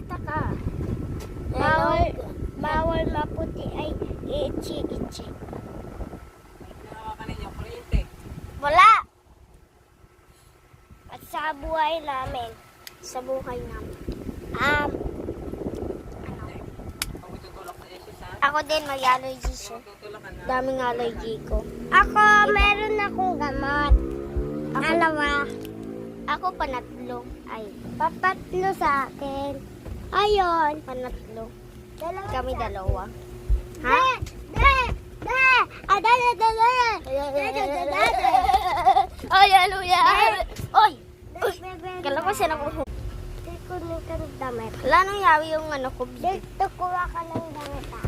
Magpakita ka. Bawal maputi ay itchi-itchi. Hinawakan ninyo, kuryente. Wala! At sa buhay namin. Sa buhay namin. Kung itutulak sa Jesus, ha? Ako din may allergy siya. Tutulak ka na. Daming allergy ko. Ako, meron akong gamot. Dalawa. Ako panatlo. Ay, papatlo sa akin. Ayon. Panatlo. Kami dalawa. Ha? Ay, ano yan? Oy! Kala ko siya nakuha. Kunin ka ng damit. Wala nang yawi yung ano ko. Dito kuha ka ng damit ha.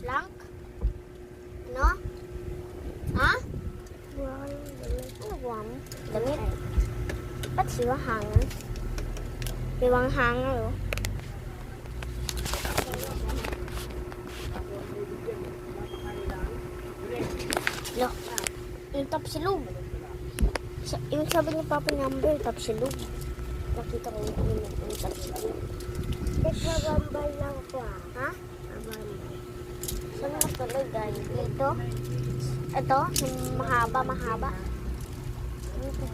Blank? No? Ha? Kuha ka ng damit. Ano kuha mo? Damit? Ba't siya hangar? Siwang hangar oh. Lo, yung top silog. Yung sabi niya Papa number, top silog. Nakita ko yung top silog. Nagpagambal lang ko ha? Agambal. Saan na tuloy guys? Dito? Ito? Yung mahaba. Dito.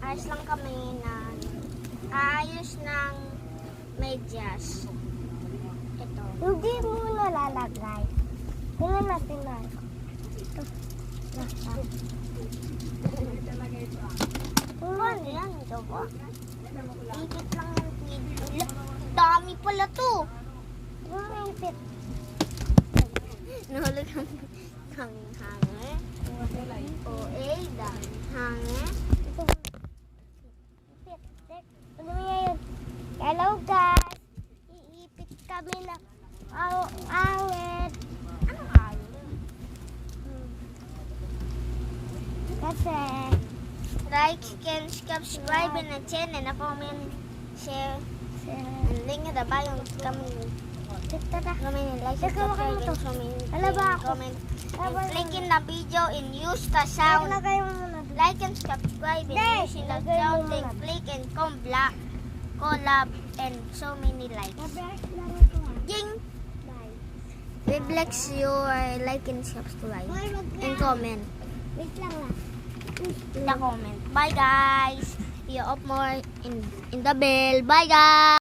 Ayos lang kami na ayos ng medyas. Ito. Hindi mo nalalagay. Tingnan natin na. Ito. Ano yan? Ito po. Ipit lang ng tweed. Dami pala to. Ipit. Nahulog ang hanger. O-A, dahil hanger. Ito. Ano yun? Hello guys! Iipit kami na angit. Anong angit? Kasi like and subscribe na channel na comment, share, and link na ba yung kami like and subscribe and comment and click in the video and use the sound. Like and subscribe and using the sound and click and collab and so many likes. Jing! We bless your like and subscribe and comment. Wait lang lang. In the comment. Bye guys! You up more in the bell. Bye guys!